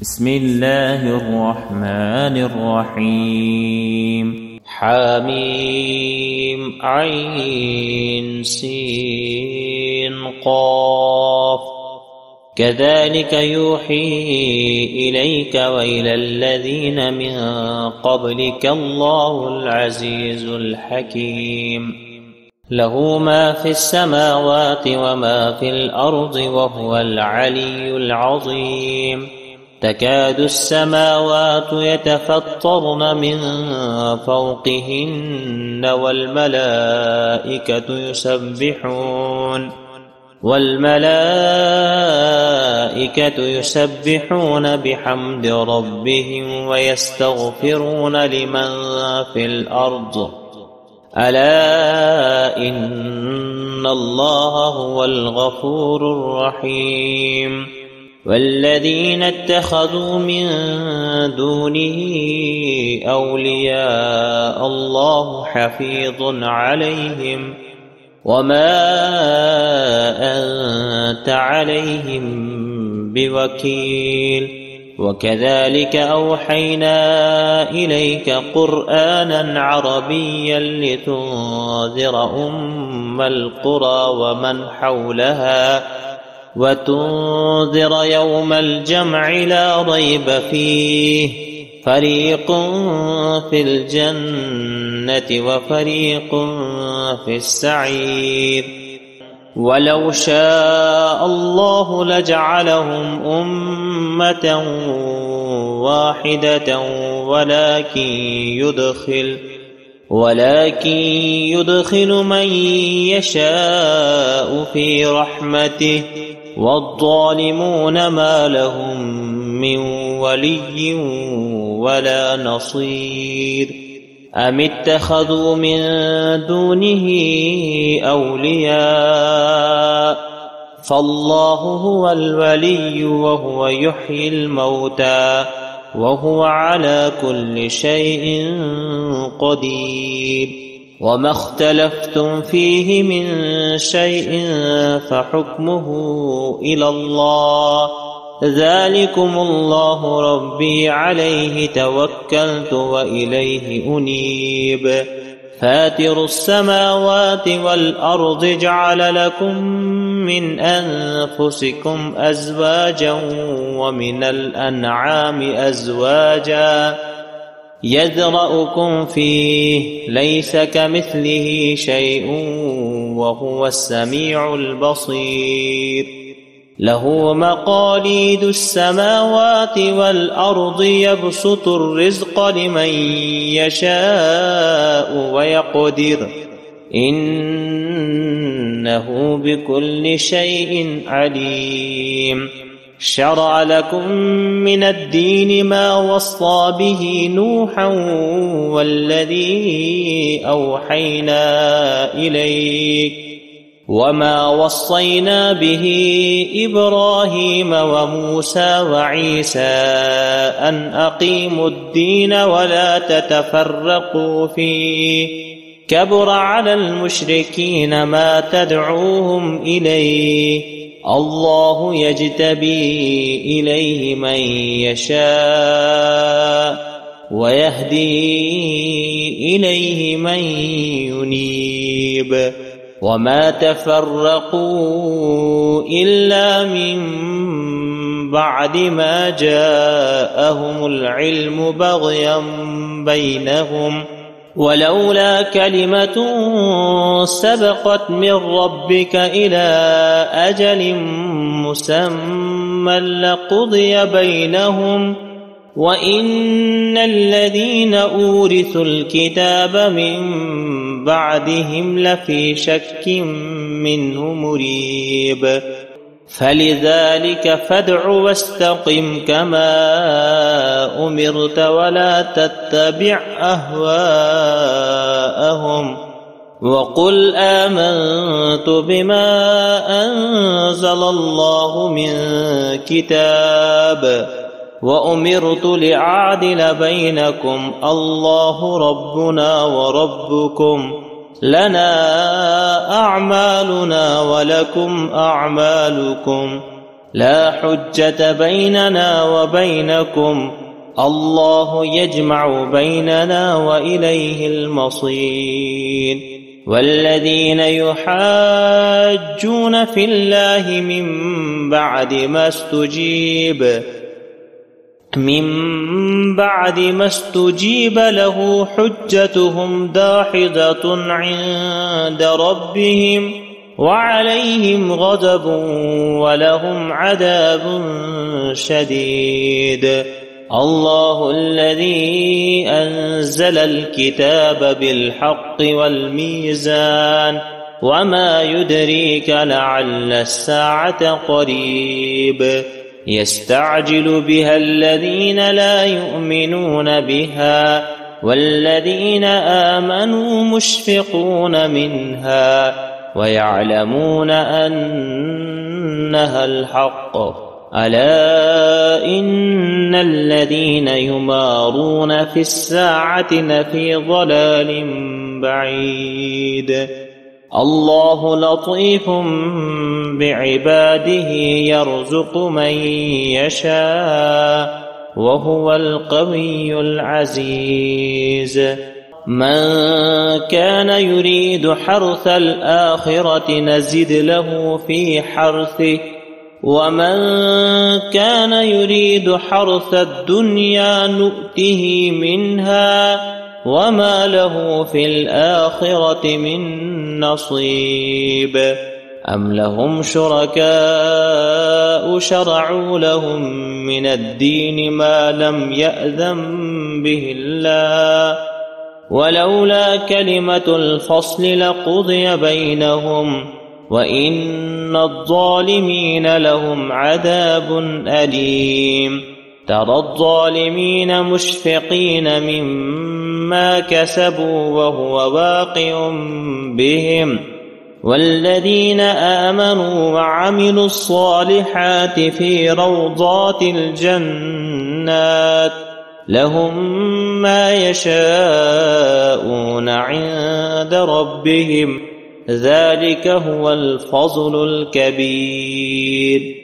بسم الله الرحمن الرحيم. حميم عين سين قاف. كذلك يوحي إليك وإلى الذين من قبلك الله العزيز الحكيم. له ما في السماوات وما في الأرض وهو العلي العظيم. تكاد السماوات يتفطرن من فوقهن والملائكة يسبحون بحمد ربهم ويستغفرون لمن في الأرض. ألا إن الله هو الغفور الرحيم. والذين اتخذوا من دونه أولياء الله حفيظ عليهم وما أنت عليهم بوكيل. وكذلك أوحينا إليك قرآنا عربيا لتنذر أم القرى ومن حولها وتنذر يوم الجمع لا ريب فيه. فريق في الجنة وفريق في السعير. ولو شاء الله لجعلهم أمة واحدة ولكن يدخل من يشاء في رحمته والظالمون ما لهم من ولي ولا نصير. أم اتخذوا من دونه أولياء فالله هو الولي وهو يحيي الموتى وهو على كل شيء قدير. وما اختلفتم فيه من شيء فحكمه إلى الله. ذلكم الله ربي عليه توكلت وإليه أنيب. فاتر السماوات والأرض جعل لكم من أنفسكم أزواجا ومن الأنعام أزواجا يذرأكم فيه ليس كمثله شيء وهو السميع البصير. له مقاليد السماوات والأرض يبسط الرزق لمن يشاء ويقدر إنه بكل شيء عليم. شرع لكم من الدين ما وصى به نوحا والذي أوحينا إليك وما وصينا به إبراهيم وموسى وعيسى أن أقيموا الدين ولا تتفرقوا فيه. كبر على المشركين ما تدعوهم إليه. الله يجتبي إليه من يشاء ويهدي إليه من ينيب. وما تفرقوا إلا من بعد ما جاءهم العلم بغيا بينهم ولولا كلمة سبقت من ربك إلى أجل مسمى لقضي بينهم وإن الذين أورثوا الكتاب من بعدهم لفي شك منه مريب. فلذلك فادع واستقم كما أمرت ولا تتبع أهواءهم وقل آمنت بما أنزل الله من كتاب وأمرت لأعدل بينكم الله ربنا وربكم لنا أعمالنا ولكم أعمالكم لا حجة بيننا وبينكم، الله يجمع بيننا وإليه المصير. والذين يحاجون في الله من بعد ما استجيب له حجتهم داحضة عند ربهم وعليهم غضب ولهم عذاب شديد. الله الذي أنزل الكتاب بالحق والميزان، وما يدريك لعل الساعة قريب. يستعجل بها الذين لا يؤمنون بها، والذين آمنوا مشفقون منها ويعلمون أنها الحق. ألا إن الذين يمارون في الساعة لفي ضلال بعيد. الله لطيف بعباده يرزق من يشاء وهو القوي العزيز. من كان يريد حرث الآخرة نزد له في حرثه، ومن كان يريد حرث الدنيا نؤته منها وما له في الآخرة من نصيب. أم لهم شركاء شرعوا لهم من الدين ما لم يأذن به الله، ولولا كلمة الفصل لقضي بينهم، وإن الظالمين لهم عذاب أليم. ترى الظالمين مشفقين مما كسبوا وهو واقع بهم، والذين آمنوا وعملوا الصالحات في روضات الجنات لهم ما يشاءون عند ربهم، ذلك هو الفضل الكبير.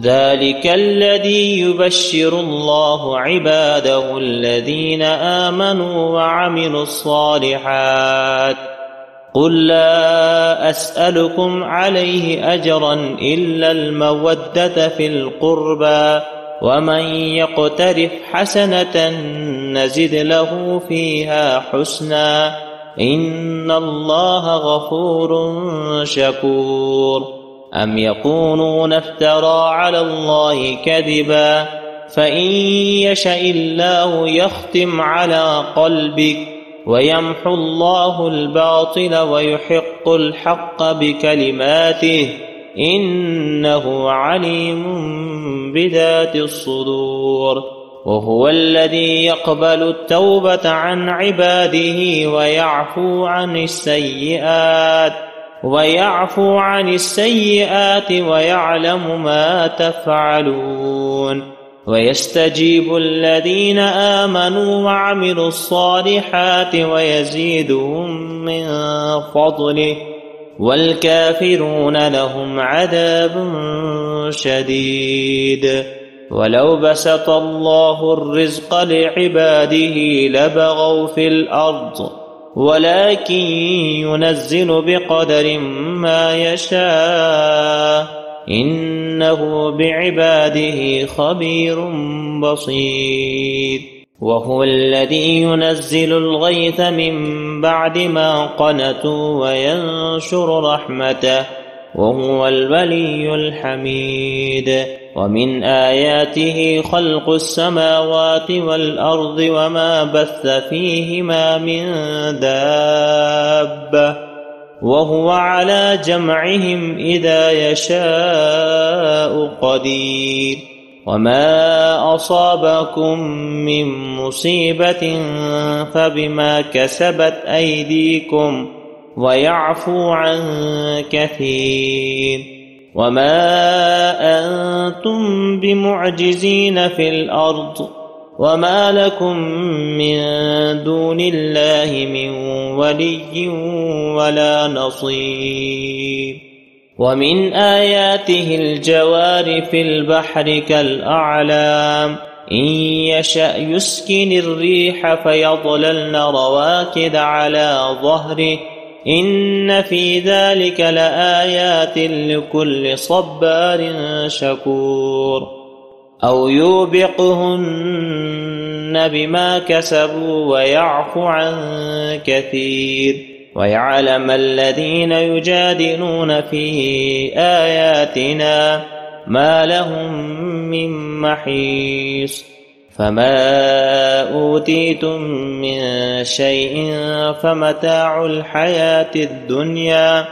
ذلك الذي يبشر الله عباده الذين آمنوا وعملوا الصالحات. قل لا أسألكم عليه أجرا إلا المودة في القربى، ومن يقترف حسنة نزد له فيها حسنا، إن الله غفور شكور. أم يقولون افترى على الله كذبا، فإن يشأ الله يختم على قلبك ويمحو الله الباطل ويحق الحق بكلماته، إنه عليم بذات الصدور. وهو الذي يقبل التوبة عن عباده ويعفو عن السيئات ويعلم ما تفعلون. ويستجيب الذين آمنوا وعملوا الصالحات ويزيدهم من فضله، والكافرون لهم عذاب شديد. ولو بسط الله الرزق لعباده لبغوا في الأرض، ولكن ينزل بقدر ما يشاء، إنه بعباده خبير بصير. وهو الذي ينزل الغيث من بعد ما قنطوا وينشر رحمته، وهو الولي الحميد. ومن آياته خلق السماوات والأرض وما بث فيهما من دابة، وهو على جمعهم إذا يشاء قدير. وما أصابكم من مصيبة فبما كسبت أيديكم ويعفو عن كثير. وما أنتم بمعجزين في الأرض، وما لكم من دون الله من ولي ولا نصير. ومن آياته الجوار في البحر كالأعلام إن يشأ يسكن الريح فيظللن رواكد على ظهره إن في ذلك لآيات لكل صبار شكور أو يوبقهن بما كسبوا ويعفو عن كثير ويعلم الذين يجادلون في آياتنا ما لهم من محيص فما أوتيتم من شيء فمتاع الحياة الدنيا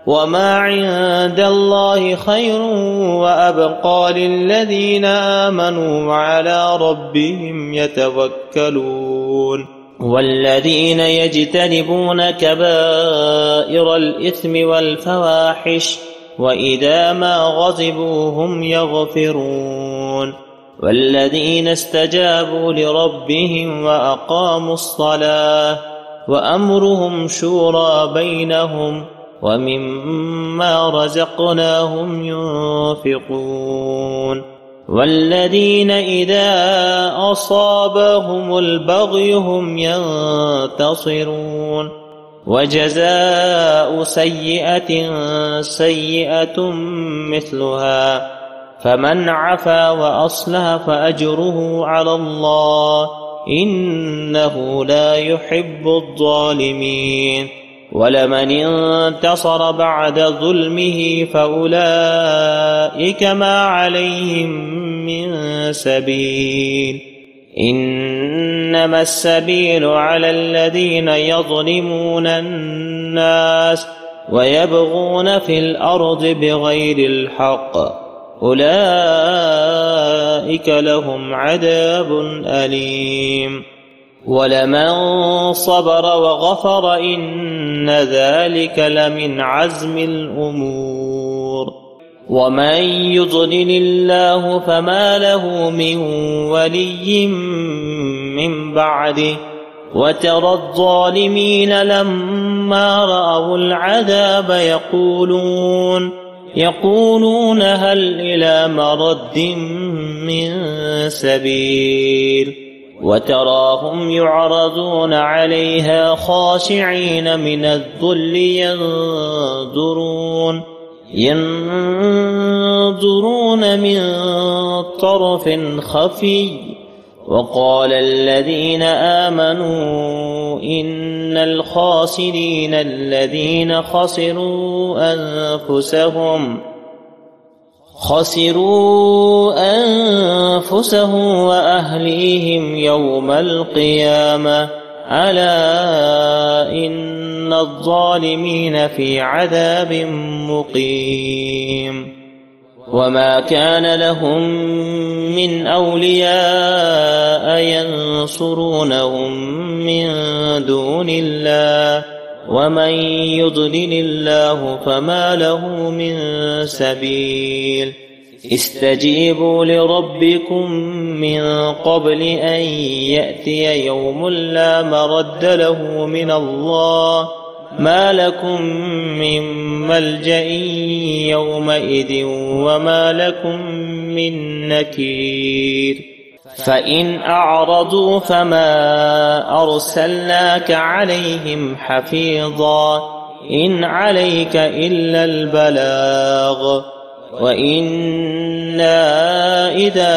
وما عند الله خير وأبقى للذين آمنوا وعلى ربهم يتوكلون والذين يجتنبون كبائر الإثم والفواحش وإذا ما غضبوا هم يغفرون والذين استجابوا لربهم وأقاموا الصلاة وأمرهم شورى بينهم ومما رزقناهم ينفقون والذين إذا أصابهم البغي هم ينتصرون وجزاء سيئة سيئة مثلها فمن عفا وأصلح فأجره على الله إنه لا يحب الظالمين ولمن انتصر بعد ظلمه فأولئك ما عليهم من سبيل إنما السبيل على الذين يظلمون الناس ويبغون في الأرض بغير الحق أولئك لهم عذاب أليم ولمن صبر وغفر إن ذلك لمن عزم الأمور ومن يضلل الله فما له من ولي من بعده وترى الظالمين لما رأوا العذاب يقولون هل إلى مرد من سبيل وتراهم يعرضون عليها خاشعين من الذل ينظرون من طرف خفي وقال الذين آمنوا إن الخاسرين الذين خسروا أنفسهم وأهليهم يوم القيامة ألا إن الظالمين في عذاب مقيم وما كان لهم من أولياء ينصرونهم من دون الله ومن يضلل الله فما له من سبيل استجيبوا لربكم من قبل أن يأتي يوم لا مرد له من الله ما لكم من ملجأ يومئذ وما لكم من نكير فإن أعرضوا فما أرسلناك عليهم حفيظا إن عليك إلا البلاغ وإنا إذا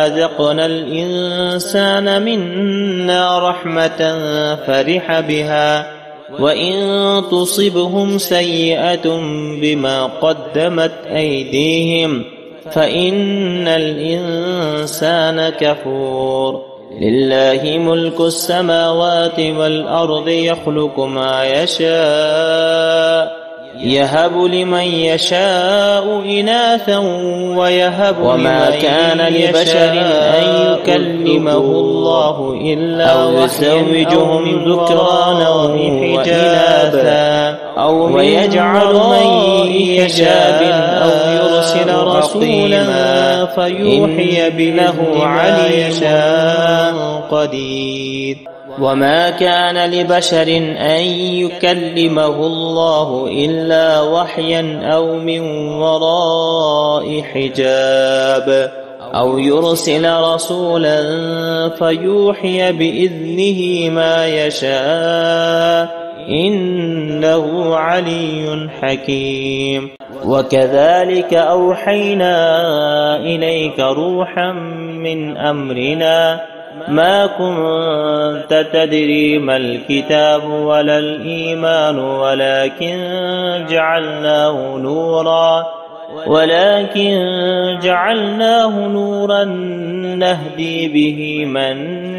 أذقنا الإنسان منا رحمة فرح بها وإن تصبهم سيئة بما قدمت أيديهم فإن الإنسان كفور لله ملك السماوات والأرض يخلق ما يشاء يهب لمن يشاء إناثا ويهب وما كان لبشر أن يكلمه الله إلا ويزوجهم ذكرانا وإناثا أو ويجعل من يشاء أو يرسل يرسل رسولا فيوحي بإذنه عليم قدير. وما كان لبشر أن يكلمه الله إلا وحيا أو من وراء حجاب أو يرسل رسولا فيوحي بإذنه ما يشاء إنه علي حكيم. وكذلك أوحينا إليك روحا من أمرنا ما كنت تدري ما الكتاب ولا الإيمان ولكن جعلناه نورا نهدي به من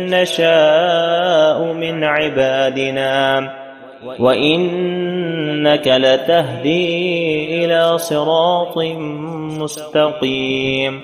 نشاء من عبادنا وإنك لتهدي إلى صراط مستقيم.